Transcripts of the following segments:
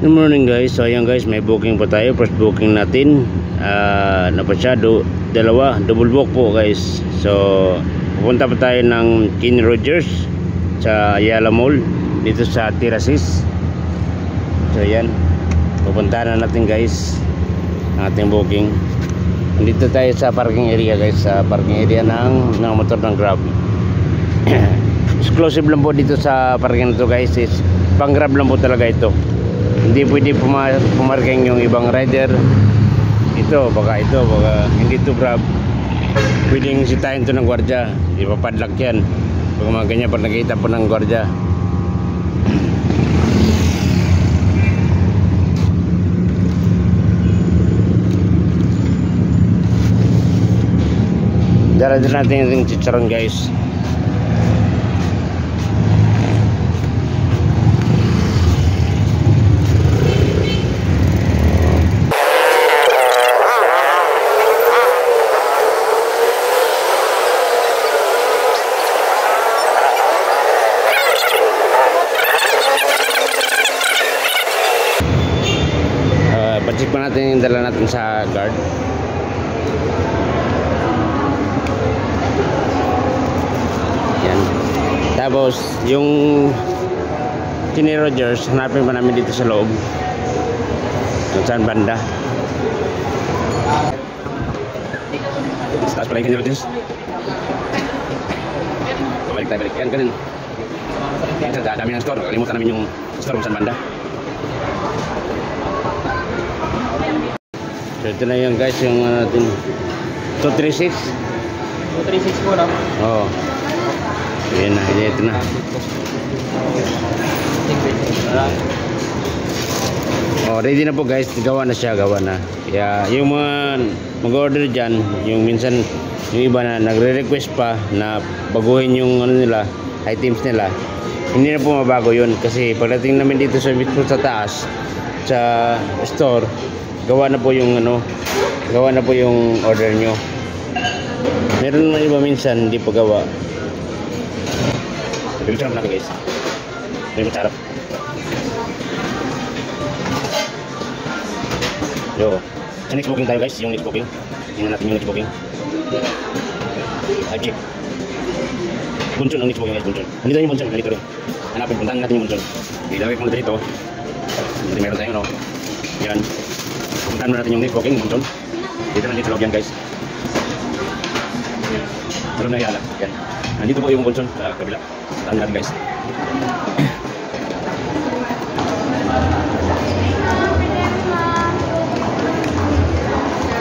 Good morning guys. So ayan guys, may booking po tayo. First booking natin napasyado, dalawa, double book po guys. So pupunta pa tayo ng King Rogers sa Ayala Mall dito sa Tirasis. So ayan, pupuntahan na natin guys ang ating booking. Dito tayo sa parking area guys, sa parking area ng motor ng Grab. Exclusive lang po dito sa parking na to guys, is pang Grab lang po talaga ito. Hindi pwede pumarking yung ibang rider. Ito baka hindi to Grab. Pwedeng sitahin to ng gwardiya, ipapadlock yan pag mga ganyan, pag nakita po ng gwardiya. Dala din natin yung chicharon guys. Pacheck pa natin yung dala natin sa guard. Yan. Tapos yung King Rogers, hanapin pa namin dito sa loob. Kung saan banda. Tapos pala yung King Rogers. Balik tayo, balik. Yan, ganun. Yan, dami ng store. Kalimutan namin yung store kung saan banda. So ito na yun guys, yung natin 236 po lang. Oo. Yan na, ito na. Oh, ready na po guys, gawa na siya, gawa na. Kaya yung mga mag-order dyan, yung minsan yung iba na nagre-request pa na baguhin yung ano nila, items nila, hindi na po mabago yun. Kasi pagdating namin dito sa mismo sa taas, sa store, gawa na po yung gawa na po yung order nyo. Meron naman iba minsan hindi pa gawa. Bigyan natin guys. May masarap. Yo, next booking tayo guys, yung next booking. Tingnan natin yung next booking. Okay. Bunchon ang next booking guys, bunchon. Nandito yung bunchon, ganito rin. Hanapin, puntahan natin yung bunchon. Ilagay ko muna dito. Hindi meron tayo, no? Yan. Puntahan mo natin yung next booking, bunchon. Dito na dito loob yan guys. Meron na Ayala. Yan. Nandito po yung bunchon sa kabila. Puntahan natin guys.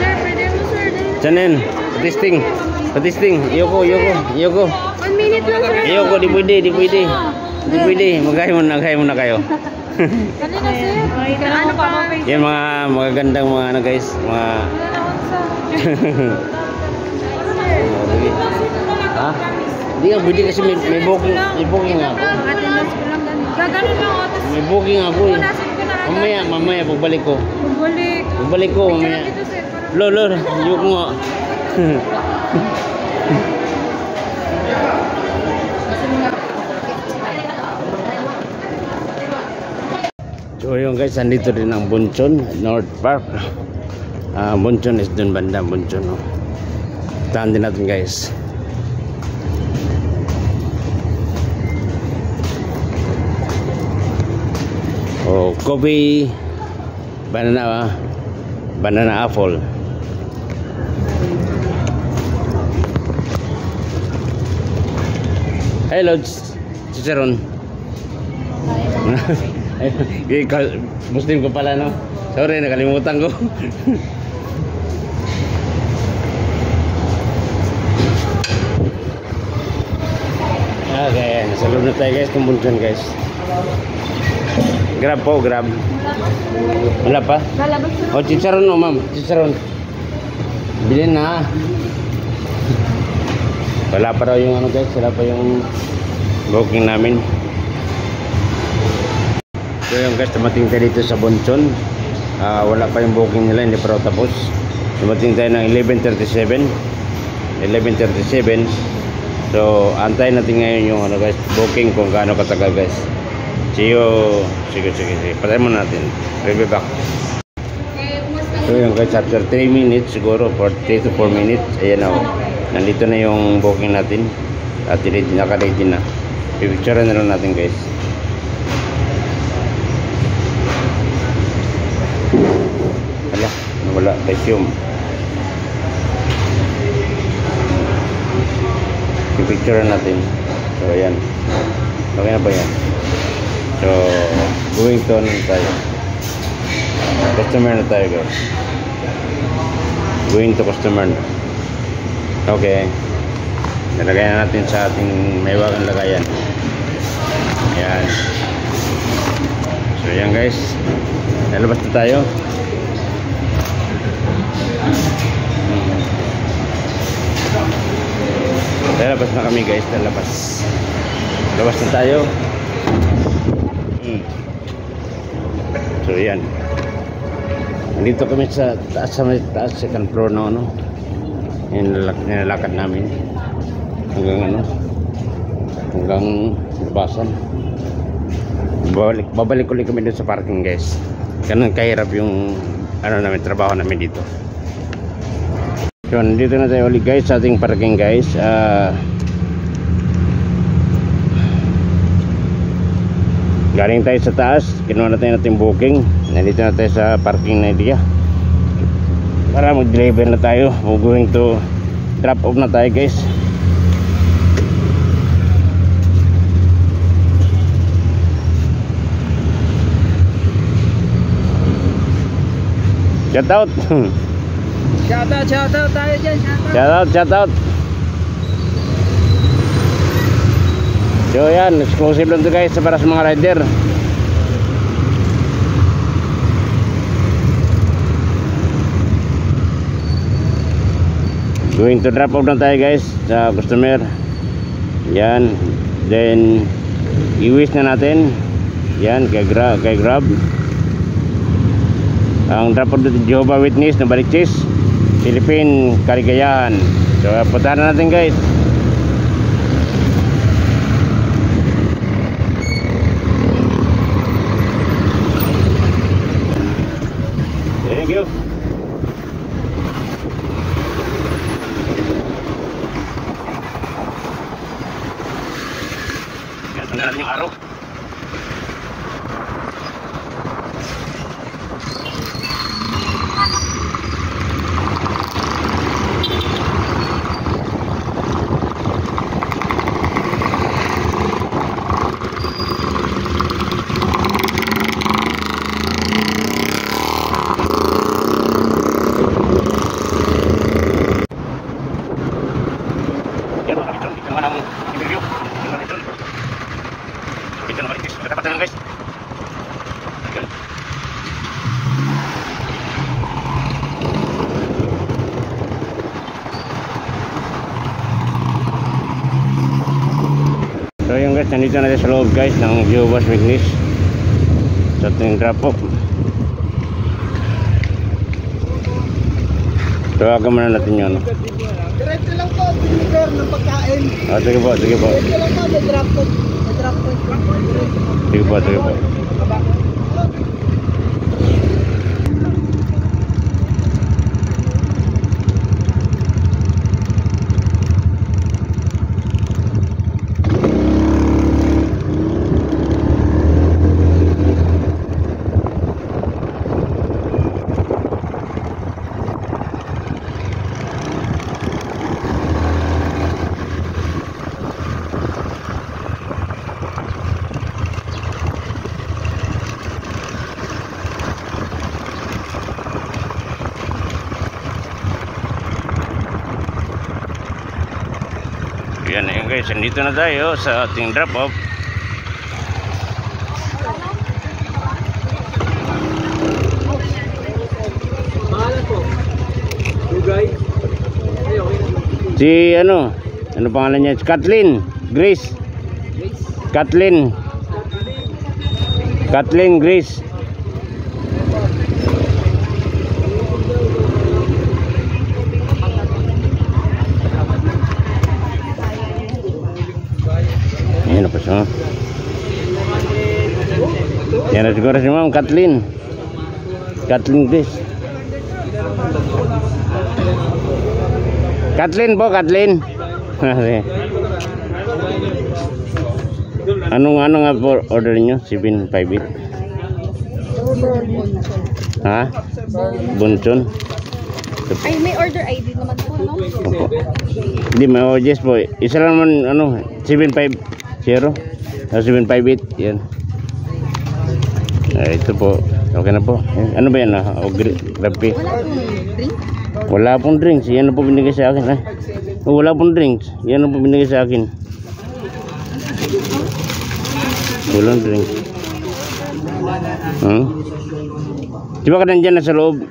Sir, pwede mo sir. Chanen, patisting. Patisting. Iyoko. 1 minute lang sir. Iyoko, di pwede. Di pwede. Magahin muna kayo. Kanina sir. Ano pa? Yan mga magagandang mga guys, mga ha? Hindi nga pwede kasi may booking ako. Attendance ko lang ganun. Gaganon lang ako. May booking ako eh. Mamaya pagbalik ko. Pagbalik ko mamaya. Lolo, yung nga. So yun guys, andito rin ang Bunchon, North Park. Bunchon is dun banda, Bunchon. No? Tahan din natin guys. Oh, coffee, banana apple. Hello, Chicharon. Muslim ko pala, no? Sorry, nakalimutan ko. Okay, nasa loob na tayo guys, kumbunsan guys. Grab po, Grab. Wala pa? O, chicharon no, ma'am. Chicharon. Bilhin na. Wala pa daw yung guys, wala pa yung booking namin. So yung guys, dumating tayo dito sa Bunchon. Wala pa yung booking nila, hindi pa raw tapos. Dumating tayo ng 11:37. So antayin natin ngayon yung guys, booking kung gaano katagal guys. See you. Sige. Patay mo natin. We'll be back. So yun guys, after 3 minutes siguro, for 3 to 4 minutes, ayan na. Nandito na yung booking natin. At naka-ready na. Pipicture na lang natin guys. Hala, nawala. Resume. Pipicture natin. So ayan. Okay na ba yan? So, going to ano tayo. Customer na tayo guys. Going to customer na. Okay. Nalagay na natin sa ating may wagang lagayan. Ayan. So ayan guys. Nalabas na tayo. Lalabas na kami guys. Labas na tayo. So ayan. Nandito kami sa taas, second floor na ano. Nilalakad namin hanggang labasan. Babalik ulit kami dun sa parking guys. Ganun kahirap yung trabaho namin dito. So nandito na tayo ulit guys sa ating parking guys. Galing tayo sa taas, kinuha na tayo natin booking. Nandito na tayo sa parking na idea para mag-deliver na tayo. We're going to drop off na tayo guys. Shout out. Shout out tayo dyan. Shout out. So yan, exclusive lang to guys para sa mga rider. Going to drop off na tayo guys sa customer. Yan. Then i-wish na natin. Yan, kay Grab. Ang drop off na Jehovah Witness na Balikchis, Philippine, Kaligayahan. So puntahan na natin guys. Thank you. Ganito na lang yung araw. So yung guys, nandito na sa loob guys ng Jehovah's Witness sa ating drop off. Tawagan muna natin yun. Diretso lang po, deliver ng pagkain. Sige po. Diretso lang po, drop po. Sige po. Yan na yun guys, nandito na tayo sa ating drop off. Pangalan po? Lugay? Si ano pangalan niya? Kathleen Grace. Kathleen Grace. Ayan na po siya. Yan na siguro si Ma'am Kathleen. Kathleen Chris. Kathleen po, Kathleen. Ano nga po order nyo? 758. Ha? Bunson. Ay, may order ID naman po, no? Opo. Hindi, may OJS po. Isa lang naman, 750. 758. Yan. Ito po. Okay na po. Ano ba yan? Grabe. Wala pong drink. Wala pong drinks. Yan na po binigay sa akin. Wala pong drinks. Yan na po binigay sa akin. Walang drinks. Di ba ka nandyan na sa loob?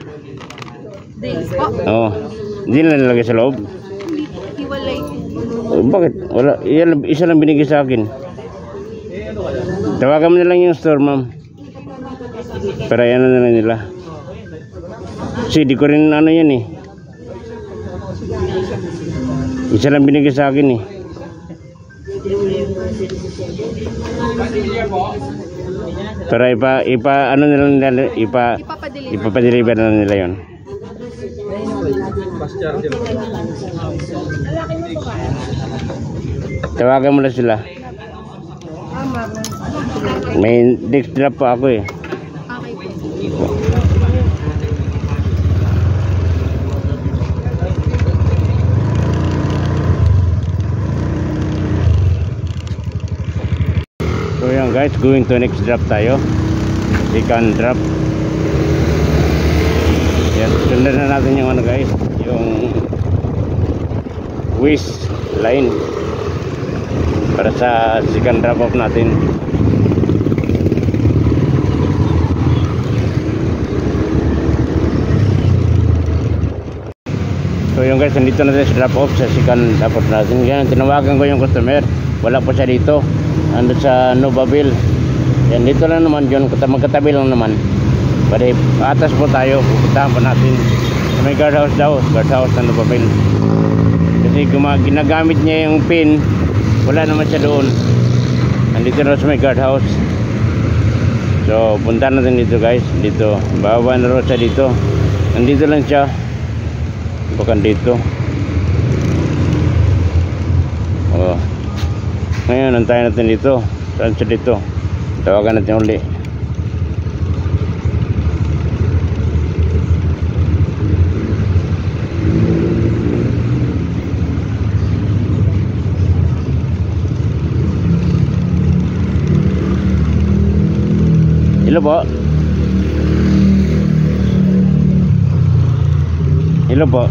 Drinks po. Oo. Hindi na nalagay sa loob. Hiwalay. Bakit? Wala. Isa lang binigay sa akin. Tawagan mo na lang yung store, ma'am. Para yan na lang nila. Kasi di ko rin yan eh. Isa lang binigay sa akin eh. Para ipapadeliver na nila yon. Tawagan mo na sila. May next drop pa ako eh. So yan guys, going to next drop tayo. Second drop. Yan, sundan na natin yung guys, yung Wish line para sa second drop off natin. So yung guys, nandito na tayo sa drop off sa second drop off natin. Yan, tinawagan ko yung customer, wala pa siya dito. Ando sa Novaville. Yan, dito lang naman yun, magkatabi lang naman. Pwede, atas po tayo, pupuntahan pa natin. May guardhouse daw, guardhouse na Novaville. Kasi ginagamit niya yung pin, wala naman siya doon. Nandito na sa may guardhouse. So, punta natin dito guys, dito. Baba na rin siya dito. Nandito lang siya. Bukan dito. Oh. Ngayon, antayin natin dito. Saan siya dito? Tawagan natin uli. Hello po. Hello po.